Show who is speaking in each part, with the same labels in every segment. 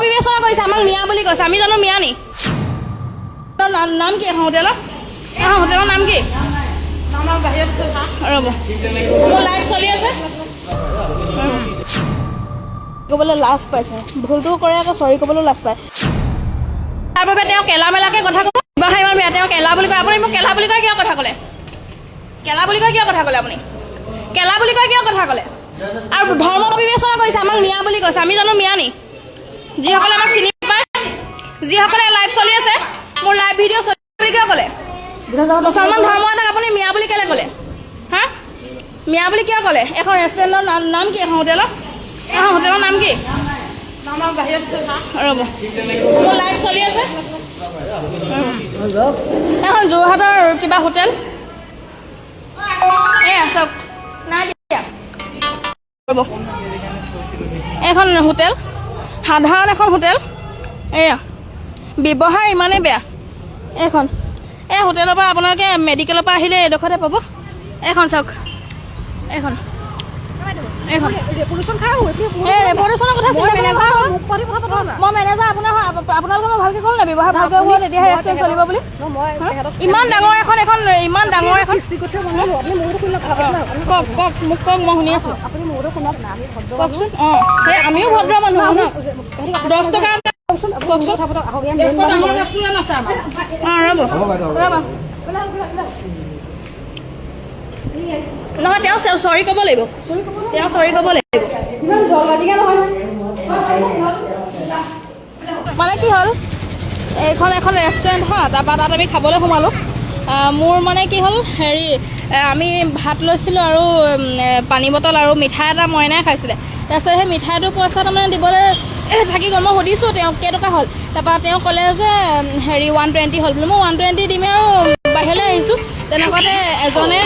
Speaker 1: বিবেচনা কৰিছে আমাক মিয়া বুলি কৈছে আমি জানো মিয়া নি নাম কি এখন হোটেলৰ নাম কি ৰ'ব মোৰ লাইভ চলি আছে ক'বলৈ লাজ পাইছে ভুলটো কৰে আকৌ চৰি ক'বলৈ লাজ পায় তাৰ বাবে তেওঁ কেলা মেলাকে কথা ক'ব ব্যৱহাৰ ইমান বেয়া তেওঁ কেলা বুলি কয় আপুনি মোক কেলা বুলি কয় কিয় কথা ক'লে কেলা বুলি কয় কিয় কথা ক'লে আপুনি কেলা বুলি কয় কিয় কথা ক'লে আৰু ধৰ্ম বিবেচনা কৰিছে আমাক মিয়া বুলি কৈছে আমি জানো মিয়া নি যিসকলে আমাক চিনি পায় যিসকলে লাইভ চলি আছে মোৰ লাইভ ভিডিঅ' চলি বুলি কিয় ক'লে মুছলমান ধৰ্ম এটাক আপুনি মিয়া বুলি কেলে ক'লে হা মিয়া বুলি কিয় ক'লে এখন ৰেষ্টুৰেণ্টৰ নাম কি এখন হোটেলৰ নাম কি ৰ'ব মোৰ লাইভ চলি আছে এখন যোৰহাটৰ কিবা হোটেল এয়া চব নাই দিয়া ৰ'ব এখন হোটেল সাধাৰণ এখন হোটেল এয়া ব্যৱহাৰ ইমানেই বেয়া এইখন এই হোটেলৰ পৰা আপোনালোকে মেডিকেলৰ পৰা আহিলে এডোখৰতে পাব এইখন চাওক এইখন ৰেপুটেশ্যনৰ কথা মই মেনেজাৰ আপোনালোকে মই ভালকৈ ক'লো নাই ব্যৱহাৰ ভালকৈ হ'ব তেতিয়াহে ৰেষ্টুৰেণ্ট চলিব বুলি ইমান ডাঙৰ এখন কওক মোক কওক মই শুনি আছোঁ কওকচোন অঁ সেই আমিও ভদ্ৰ মানুহ ন 10 টকা কওকচোন ৰ'ব নহয় তেওঁ চৰি ক'ব লাগিব মানে কি হ'ল এইখন এখন ৰেষ্টুৰেণ্ট হা তাৰপৰা তাত আমি খাবলৈ সোমালোঁ মোৰ মানে কি হ'ল হেৰি আমি ভাত লৈছিলোঁ আৰু পানী বটল আৰু মিঠাই এটা মইনাই খাইছিলে তাৰপিছত সেই মিঠাইটোৰ পইচা তাৰমানে দিবলৈ থাকি গ'ল মই সুধিছোঁ তেওঁক কেইটকা হ'ল তাৰপৰা তেওঁ ক'লে যে হেৰি 120 হ'ল বুলি মই 120 দিমেই আৰু বাহিৰলৈ আহিছোঁ তেনেকুৱাতে এজনে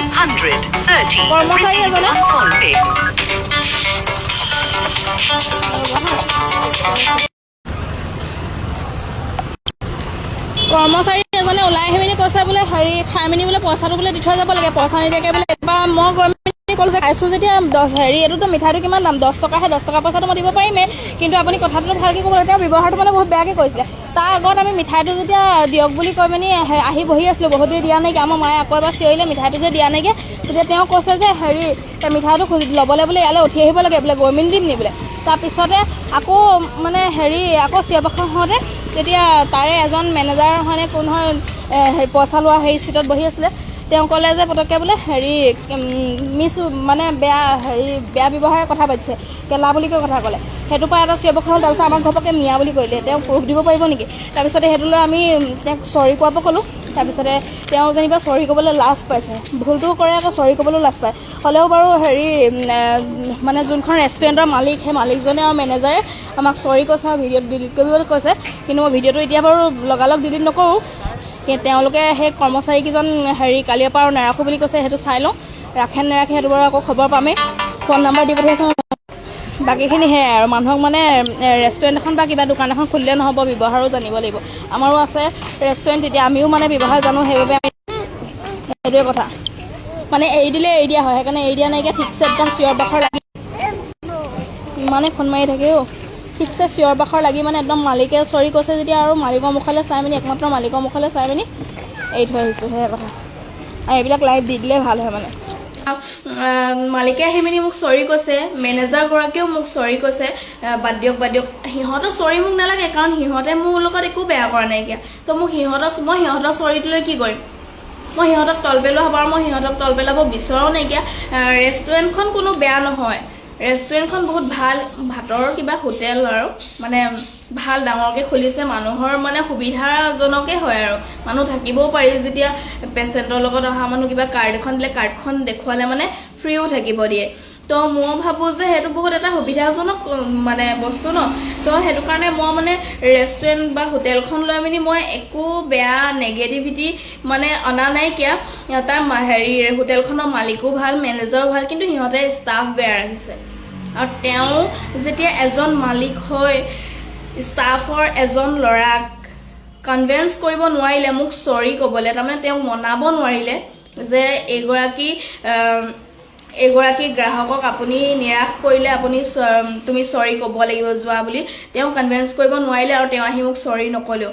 Speaker 1: কৰ্মচাৰী এজনে ওলাই আহি মেলি কৈছে বোলে হেৰি খাই মেলি বোলে পইচাটো বোলে দি থৈ যাব লাগে পইচা নিদিয়াকৈ বোলে এবাৰ মই গৈ মেলি ক'লোঁ যে খাইছোঁ যেতিয়া হেৰি এইটোতো মিঠাইটো কিমান দাম 10 টকাহে 10 টকা পইচাটো মই দিব পাৰিমেই কিন্তু আপুনি কথাটো ভালকৈ ক'ব লাগে তেওঁ ব্যৱহাৰটো মানে বহুত বেয়াকৈ কৰিছিলে তাৰ আগত আমি মিঠাইটো যেতিয়া দিয়ক বুলি কৈ পিনি আহি বহি আছিলোঁ বহুত দেৰি দিয়া নাইকিয়া আমাৰ মায়ে আকৌ এবাৰ চিঞৰিলে মিঠাইটো যে দিয়া নাইকিয়া তেতিয়া তেওঁ কৈছে যে হেৰি মিঠাইটো ল'বলৈ বোলে ইয়ালৈ উঠি আহিব লাগে বোলে গভৰ্ণমেণ্ট দিম নি বোলে তাৰপিছতে আকৌ মানে হেৰি আকৌ চিঞৰ-বাখৰ হওঁতে তেতিয়া তাৰে এজন মেনেজাৰ হয়নে কোন হয় পইচা লোৱা হেৰি চিটত বহি আছিলে তেওঁ ক'লে যে পটককৈ বোলে হেৰি মানে বেয়া ব্যৱহাৰে কথা পাতিছে কেলা বুলি কৈ কথা ক'লে সেইটোৰ পৰা এটা চিঞৰ-বাখৰ হ'ল তাৰপিছত আমাক ঘপককৈ মিয়া বুলি কৰিলে তেওঁ প্ৰুফ দিব পাৰিব নেকি তাৰপিছতে সেইটোলৈ আমি তেওঁক চৰি কোৱাব ক'লোঁ তাৰপিছতে তেওঁ যেনিবা চৰি ক'বলৈ লাজ পাইছে ভুলটো কৰে আকৌ চৰি ক'বলৈ লাজ পায় হ'লেও বাৰু হেৰি মানে যোনখন ৰেষ্টুৰেণ্টৰ মালিক সেই মালিকজনে আৰু মেনেজাৰে আমাক চৰি কৈছে আৰু ভিডিঅ'টো ডিলিট কৰিবলৈ কৈছে কিন্তু মই ভিডিঅ'টো এতিয়া বাৰু লগালগ ডিলিট নকৰোঁ তেওঁলোকে সেই কৰ্মচাৰীকেইজন হেৰি কালিৰ পৰা আৰু নাৰাখোঁ বুলি কৈছে সেইটো চাই লওঁ ৰাখে নাৰাখে সেইটো বাৰু আকৌ খবৰ পামেই ফোন নম্বৰ দি পঠিয়াইছোঁ বাকীখিনি সেয়াই আৰু মানুহক মানে ৰেষ্টুৰেণ্ট এখন বা কিবা দোকান এখন খুলিলে নহ'ব ব্যৱহাৰো জানিব লাগিব আমাৰো আছে ৰেষ্টুৰেণ্ট তেতিয়া আমিও মানে ব্যৱহাৰ জানো সেইবাবে সেইটোৱে কথা মানে এৰি দিলে এৰি দিয়া হয় সেইকাৰণে এৰি দিয়া নাইকিয়া ঠিকছে একদম চিঞৰ-বাখৰ লাগি ইমানে ফোন মাৰি থাকেও ঠিকছে চিঞৰ-বাখৰ লাগি মানে একদম মালিকে চৰি কৈছে যেতিয়া আৰু মালিকৰ মুখলৈ চাই মেলি একমাত্ৰ মালিকৰ মুখলৈ চাই মেলি এৰি থৈ আহিছোঁ সেয়া কথা আৰু এইবিলাক লাইভ দি দিলে ভাল হয় মানে মালিকে আহি মেলি মোক চৰি কৈছে মেনেজাৰগৰাকীয়েও মোক চৰি কৈছে বাদ দিয়ক সিহঁতৰ চৰি মোক নালাগে কাৰণ সিহঁতে মোৰ লগত একো বেয়া কৰা নাইকিয়া তো মই সিহঁতৰ চৰিটোলৈ কি কৰিম মই সিহঁতক তল পেলোৱা হ'ব আৰু মই সিহঁতক তল পেলাব বিচৰাও নাইকিয়া ৰেষ্টুৰেণ্টখন কোনো বেয়া নহয় ৰেষ্টুৰেণ্টখন বহুত ভাল ভাতৰ কিবা হোটেল আৰু মানে ভাল ডাঙৰকৈ খুলিছে মানুহৰ মানে সুবিধাজনকে হয় আৰু মানুহ থাকিবও পাৰি যেতিয়া পেচেণ্টৰ লগত অহা মানুহ কিবা কাৰ্ড এখন দিলে কাৰ্ডখন দেখুৱালে মানে ফ্ৰীও থাকিব দিয়ে তো মই ভাবোঁ যে সেইটো বহুত এটা সুবিধাজনক মানে বস্তু ন তো সেইটো কাৰণে মই মানে ৰেষ্টুৰেণ্ট বা হোটেলখন লৈ মেলি মই একো বেয়া নেগেটিভিটি মানে অনা নাইকিয়া তাৰ হেৰি হোটেলখনৰ মালিকো ভাল মেনেজাৰো ভাল কিন্তু সিহঁতে ষ্টাফ বেয়া ৰাখিছে আৰু তেওঁ যেতিয়া এজন মালিক হৈ ষ্টাফৰ এজন ল'ৰাক কনভিন্স কৰিব নোৱাৰিলে মোক চৰি ক'বলৈ তাৰমানে তেওঁক মনাব নোৱাৰিলে যে এইগৰাকী এগৰাকী গ্ৰাহকক আপুনি নিৰাশ কৰিলে আপুনি তুমি চৰি ক'ব লাগিব যোৱা বুলি তেওঁ কনভিন্স কৰিব নোৱাৰিলে আৰু তেওঁ আহি মোক চৰি নকলেও